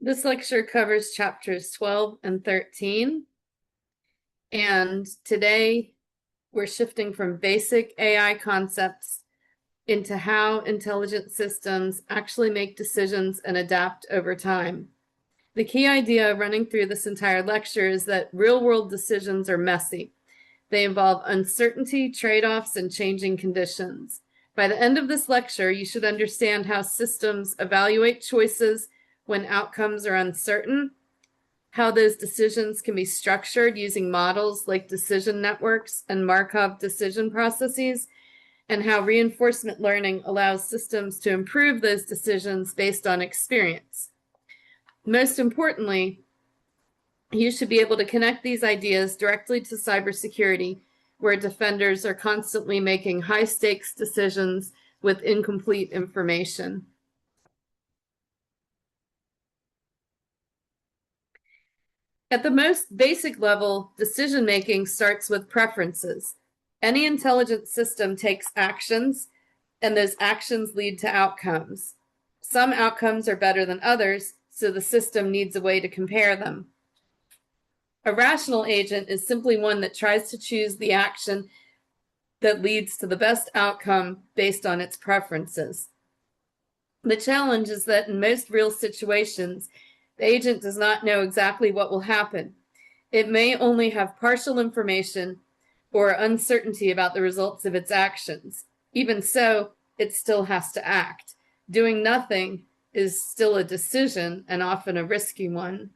This lecture covers chapters 12 and 13. And today we're shifting from basic AI concepts into how intelligent systems actually make decisions and adapt over time. The key idea running through this entire lecture is that real-world decisions are messy. They involve uncertainty, trade-offs, and changing conditions. By the end of this lecture, you should understand how systems evaluate choices when outcomes are uncertain, how those decisions can be structured using models like decision networks and Markov decision processes, and how reinforcement learning allows systems to improve those decisions based on experience. Most importantly, you should be able to connect these ideas directly to cybersecurity, where defenders are constantly making high-stakes decisions with incomplete information. At the most basic level, decision-making starts with preferences. Any intelligent system takes actions, and those actions lead to outcomes. Some outcomes are better than others, so the system needs a way to compare them. A rational agent is simply one that tries to choose the action that leads to the best outcome based on its preferences. The challenge is that in most real situations, the agent does not know exactly what will happen. It may only have partial information or uncertainty about the results of its actions. Even so, it still has to act. Doing nothing is still a decision, and often a risky one.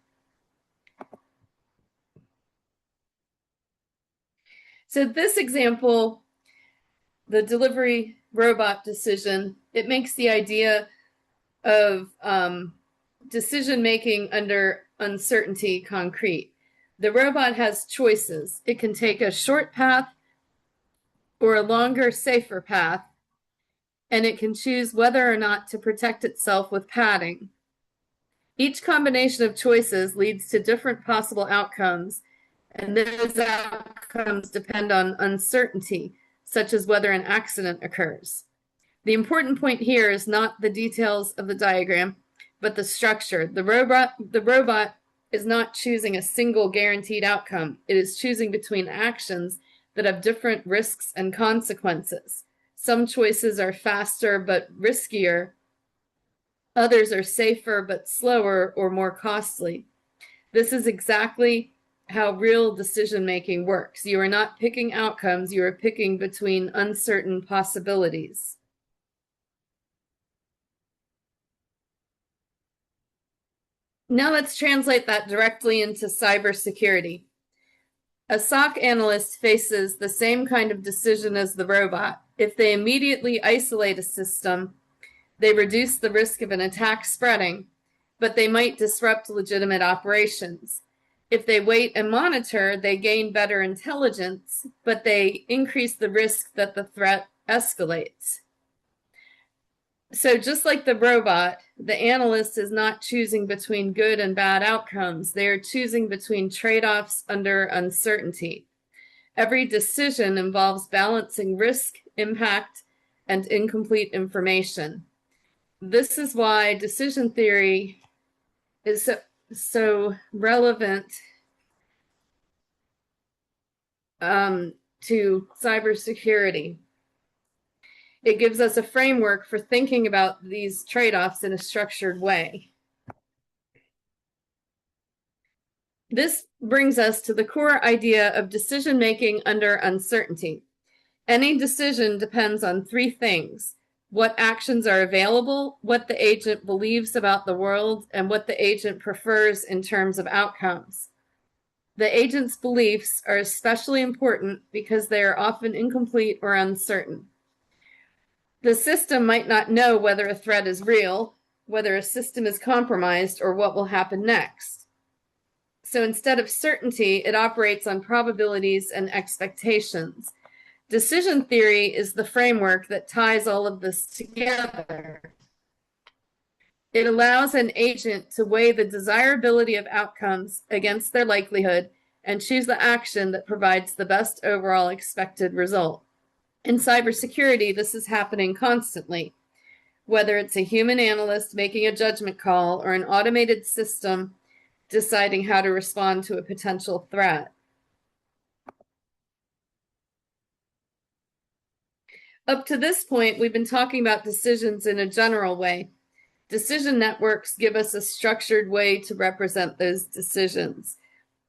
So this example, the delivery robot decision, it makes the idea of decision-making under uncertainty concrete. The robot has choices. It can take a short path or a longer, safer path, and it can choose whether or not to protect itself with padding. Each combination of choices leads to different possible outcomes, and those outcomes depend on uncertainty, such as whether an accident occurs. The important point here is not the details of the diagram, but the structure. The robot is not choosing a single guaranteed outcome. It is choosing between actions that have different risks and consequences. Some choices are faster but riskier. Others are safer but slower or more costly. This is exactly how real decision-making works. You are not picking outcomes, you are picking between uncertain possibilities. Now let's translate that directly into cybersecurity. A SOC analyst faces the same kind of decision as the robot. If they immediately isolate a system, they reduce the risk of an attack spreading, but they might disrupt legitimate operations. If they wait and monitor, they gain better intelligence, but they increase the risk that the threat escalates. So just like the robot, the analyst is not choosing between good and bad outcomes. They are choosing between trade-offs under uncertainty. Every decision involves balancing risk, impact, and incomplete information. This is why decision theory is so relevant to cybersecurity. It gives us a framework for thinking about these trade-offs in a structured way. This brings us to the core idea of decision-making under uncertainty. Any decision depends on three things: what actions are available, what the agent believes about the world, and what the agent prefers in terms of outcomes. The agent's beliefs are especially important because they are often incomplete or uncertain. The system might not know whether a threat is real, whether a system is compromised, or what will happen next. So instead of certainty, it operates on probabilities and expectations. Decision theory is the framework that ties all of this together. It allows an agent to weigh the desirability of outcomes against their likelihood and choose the action that provides the best overall expected result. In cybersecurity, this is happening constantly. whether it's a human analyst making a judgment call or an automated system deciding how to respond to a potential threat. Up to this point, we've been talking about decisions in a general way. Decision networks give us a structured way to represent those decisions.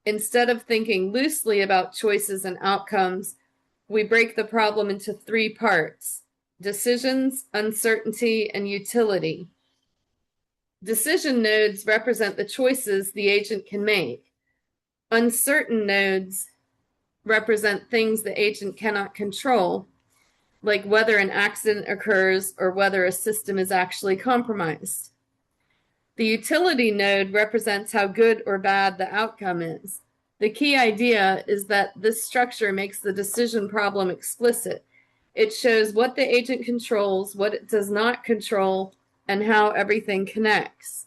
Instead of thinking loosely about choices and outcomes, we break the problem into 3 parts: decisions, uncertainty, and utility. Decision nodes represent the choices the agent can make. Uncertain nodes represent things the agent cannot control, like whether an accident occurs or whether a system is actually compromised. The utility node represents how good or bad the outcome is. The key idea is that this structure makes the decision problem explicit. It shows what the agent controls, what it does not control, and how everything connects.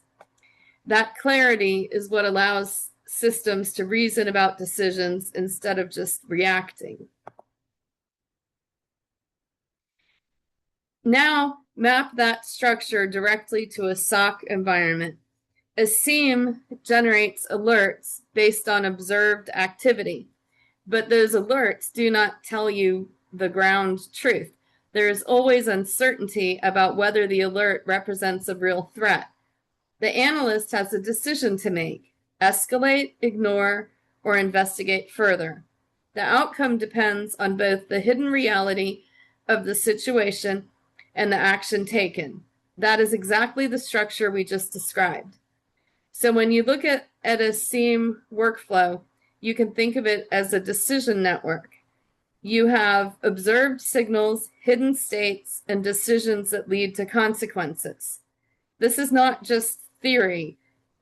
That clarity is what allows systems to reason about decisions instead of just reacting. Now, map that structure directly to a SOC environment. A SIEM generates alerts based on observed activity, but those alerts do not tell you the ground truth. There is always uncertainty about whether the alert represents a real threat. The analyst has a decision to make: escalate, ignore, or investigate further. The outcome depends on both the hidden reality of the situation and the action taken. That is exactly the structure we just described. So when you look at a SIEM workflow, you can think of it as a decision network. You have observed signals, hidden states, and decisions that lead to consequences. This is not just theory.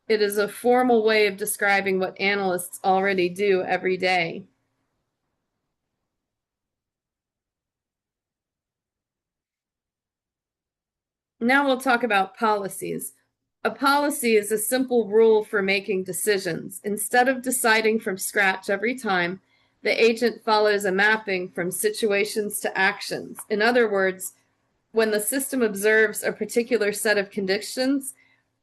It is a formal way of describing what analysts already do every day. Now we'll talk about policies. A policy is a simple rule for making decisions. Instead of deciding from scratch every time, the agent follows a mapping from situations to actions. In other words, when the system observes a particular set of conditions,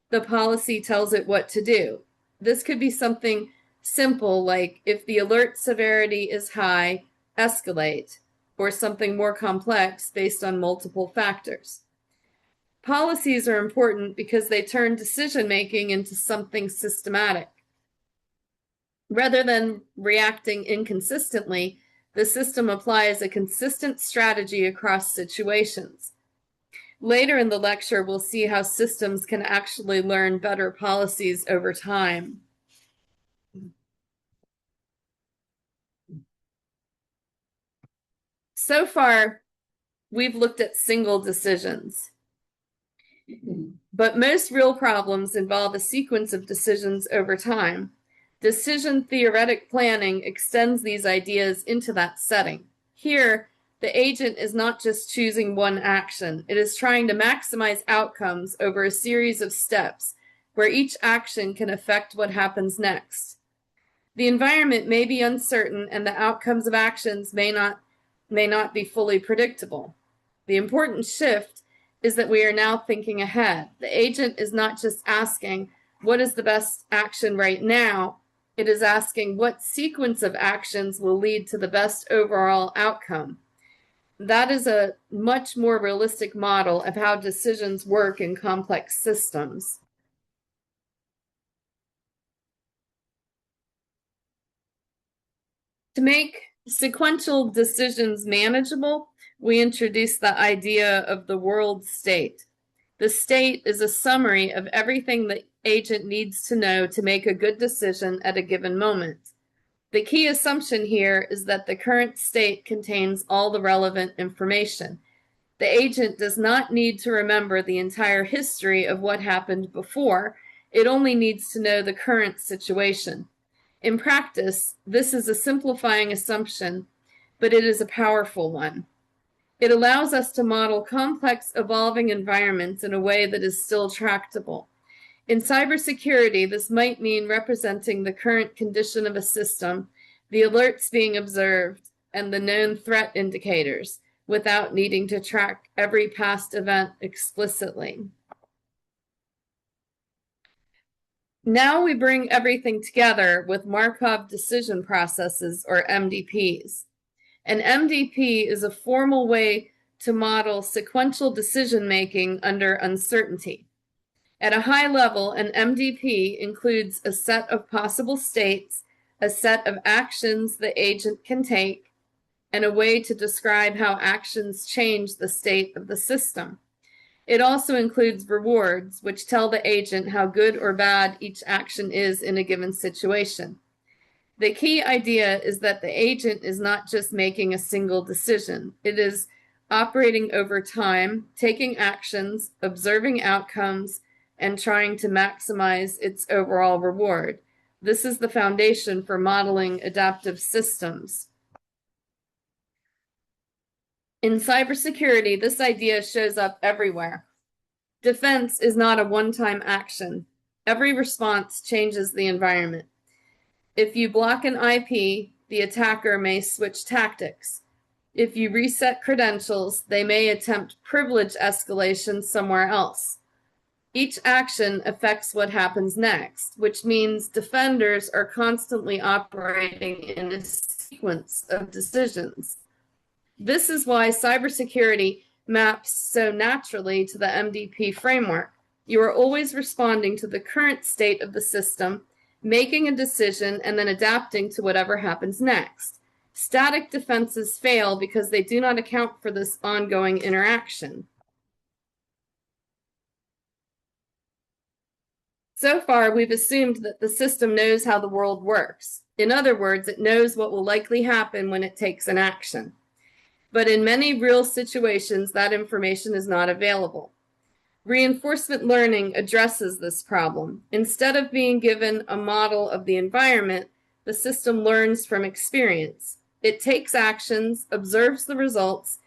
the policy tells it what to do. This could be something simple like, if the alert severity is high, escalate, or something more complex based on multiple factors. Policies are important because they turn decision-making into something systematic. Rather than reacting inconsistently, the system applies a consistent strategy across situations. Later in the lecture, we'll see how systems can actually learn better policies over time. So far, we've looked at single decisions. But most real problems involve a sequence of decisions over time. Decision theoretic planning extends these ideas into that setting. Here, the agent is not just choosing one action. It is trying to maximize outcomes over a series of steps where each action can affect what happens next. The environment may be uncertain and the outcomes of actions may not be fully predictable. The important shift is that we are now thinking ahead. The agent is not just asking, what is the best action right now? It is asking, what sequence of actions will lead to the best overall outcome? That is a much more realistic model of how decisions work in complex systems. To make sequential decisions manageable, we introduce the idea of the world state. The state is a summary of everything the agent needs to know to make a good decision at a given moment. The key assumption here is that the current state contains all the relevant information. The agent does not need to remember the entire history of what happened before. It only needs to know the current situation. In practice, this is a simplifying assumption, but it is a powerful one. It allows us to model complex, evolving environments in a way that is still tractable. In cybersecurity, this might mean representing the current condition of a system, the alerts being observed, and the known threat indicators. without needing to track every past event explicitly. Now we bring everything together with Markov decision processes, or MDPs. An MDP is a formal way to model sequential decision-making under uncertainty. At a high level, an MDP includes a set of possible states, a set of actions the agent can take, and a way to describe how actions change the state of the system. It also includes rewards, which tell the agent how good or bad each action is in a given situation. The key idea is that the agent is not just making a single decision. It is operating over time, taking actions, observing outcomes, and trying to maximize its overall reward. This is the foundation for modeling adaptive systems. In cybersecurity, this idea shows up everywhere. Defense is not a one-time action. Every response changes the environment. If you block an IP, the attacker may switch tactics. If you reset credentials, they may attempt privilege escalation somewhere else. Each action affects what happens next, which means defenders are constantly operating in a sequence of decisions. This is why cybersecurity maps so naturally to the MDP framework. You are always responding to the current state of the system, making a decision, and then adapting to whatever happens next. Static defenses fail because they do not account for this ongoing interaction. So far, we've assumed that the system knows how the world works. In other words, it knows what will likely happen when it takes an action. But in many real situations, that information is not available. Reinforcement learning addresses this problem. Instead of being given a model of the environment, the system learns from experience. It takes actions, observes the results,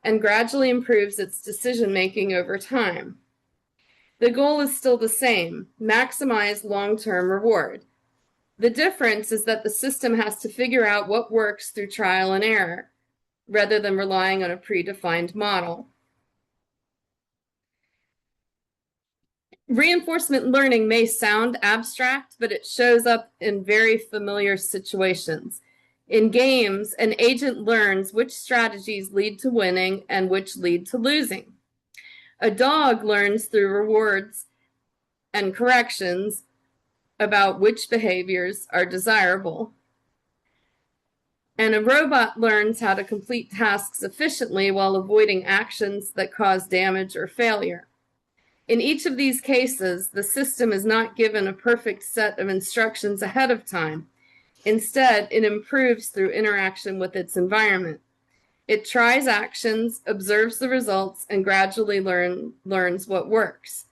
and gradually improves its decision-making over time. The goal is still the same: maximize long-term reward. The difference is that the system has to figure out what works through trial and error, rather than relying on a predefined model. Reinforcement learning may sound abstract, but it shows up in very familiar situations. In games, an agent learns which strategies lead to winning and which lead to losing. A dog learns through rewards and corrections about which behaviors are desirable. And a robot learns how to complete tasks efficiently while avoiding actions that cause damage or failure. In each of these cases, the system is not given a perfect set of instructions ahead of time. Instead, it improves through interaction with its environment. It tries actions, observes the results, and gradually learns what works.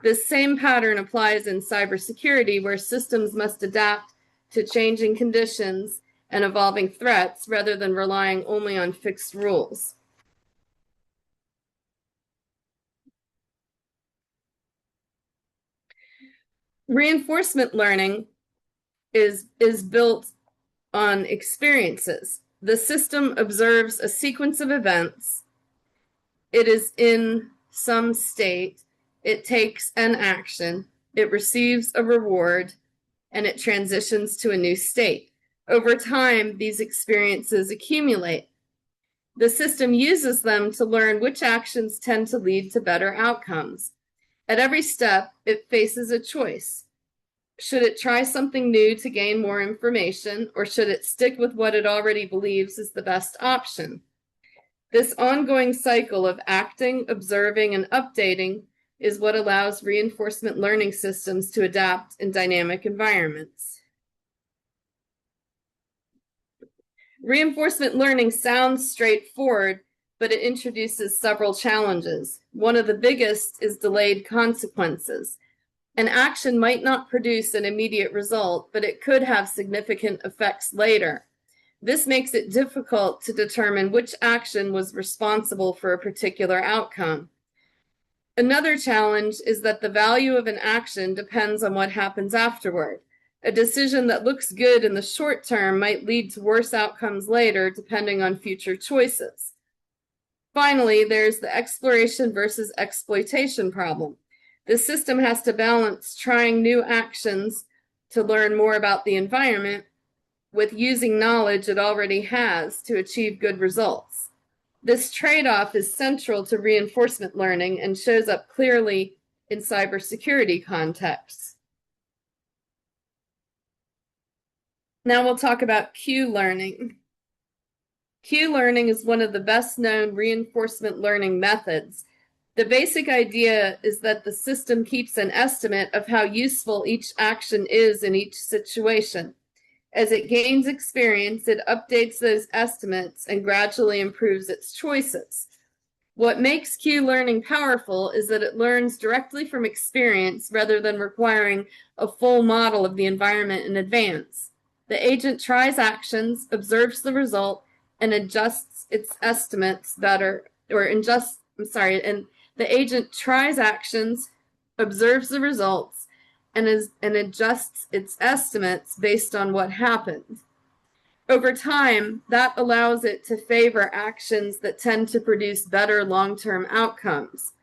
This same pattern applies in cybersecurity, where systems must adapt to changing conditions and evolving threats rather than relying only on fixed rules. Reinforcement learning is built on experiences. The system observes a sequence of events. It is in some state. It takes an action. It receives a reward, and it transitions to a new state. Over time, these experiences accumulate. The system uses them to learn which actions tend to lead to better outcomes. At every step, it faces a choice. Should it try something new to gain more information, or should it stick with what it already believes is the best option? This ongoing cycle of acting, observing, and updating is what allows reinforcement learning systems to adapt in dynamic environments. Reinforcement learning sounds straightforward, but it introduces several challenges. One of the biggest is delayed consequences. An action might not produce an immediate result, but it could have significant effects later. This makes it difficult to determine which action was responsible for a particular outcome. Another challenge is that the value of an action depends on what happens afterward. A decision that looks good in the short term might lead to worse outcomes later, depending on future choices. Finally, there's the exploration versus exploitation problem. The system has to balance trying new actions to learn more about the environment with using knowledge it already has to achieve good results. This trade-off is central to reinforcement learning and shows up clearly in cybersecurity contexts. Now we'll talk about Q learning. Q learning is one of the best known reinforcement learning methods. The basic idea is that the system keeps an estimate of how useful each action is in each situation. As it gains experience, it updates those estimates and gradually improves its choices. What makes Q learning powerful is that it learns directly from experience rather than requiring a full model of the environment in advance. The agent tries actions, observes the result, and adjusts its estimates and the agent tries actions, observes the results, and adjusts its estimates based on what happened. Over time, that allows it to favor actions that tend to produce better long-term outcomes.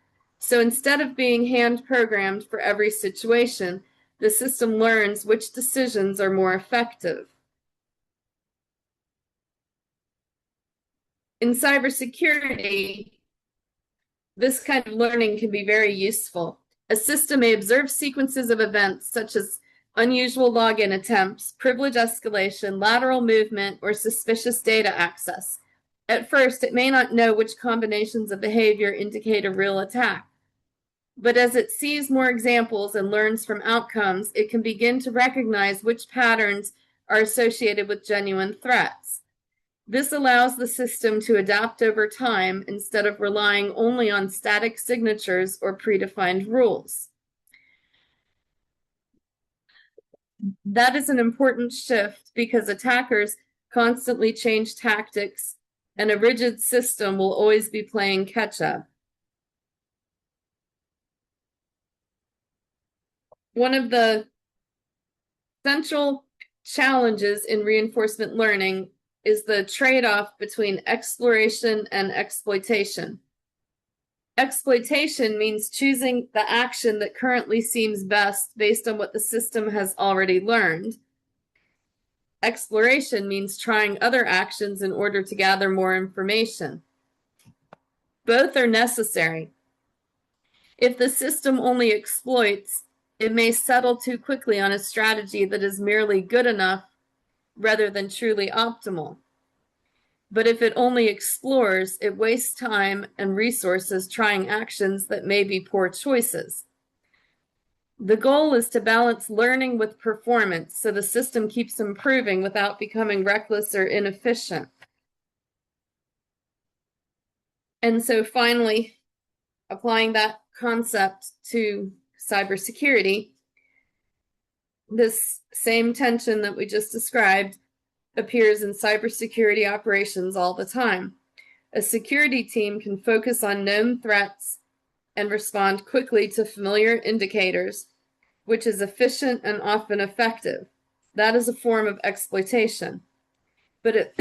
So instead of being hand-programmed for every situation, the system learns which decisions are more effective. In cybersecurity, this kind of learning can be very useful. A system may observe sequences of events such as unusual login attempts, privilege escalation, lateral movement, or suspicious data access. At first, it may not know which combinations of behavior indicate a real attack. But as it sees more examples and learns from outcomes, it can begin to recognize which patterns are associated with genuine threats. This allows the system to adapt over time instead of relying only on static signatures or predefined rules. That is an important shift because attackers constantly change tactics, and a rigid system will always be playing catch-up. One of the central challenges in reinforcement learning is the trade-off between exploration and exploitation. Exploitation means choosing the action that currently seems best based on what the system has already learned. Exploration means trying other actions in order to gather more information. Both are necessary. If the system only exploits, it may settle too quickly on a strategy that is merely good enough rather than truly optimal. But if it only explores, it wastes time and resources trying actions that may be poor choices. The goal is to balance learning with performance so the system keeps improving without becoming reckless or inefficient. And so finally, applying that concept to cybersecurity, this same tension that we just described appears in cybersecurity operations all the time. A security team can focus on known threats and respond quickly to familiar indicators, which is efficient and often effective. That is a form of exploitation. But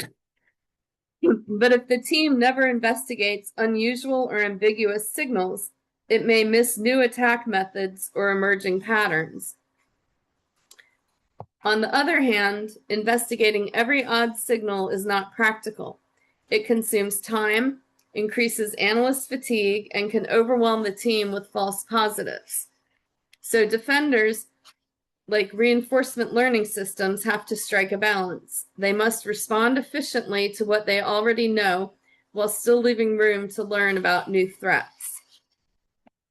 if the team never investigates unusual or ambiguous signals, it may miss new attack methods or emerging patterns. On the other hand, investigating every odd signal is not practical. It consumes time, increases analyst fatigue, and can overwhelm the team with false positives. So defenders, like reinforcement learning systems, have to strike a balance. They must respond efficiently to what they already know while still leaving room to learn about new threats.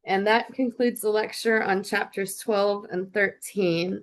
And that concludes the lecture on chapters 12 and 13.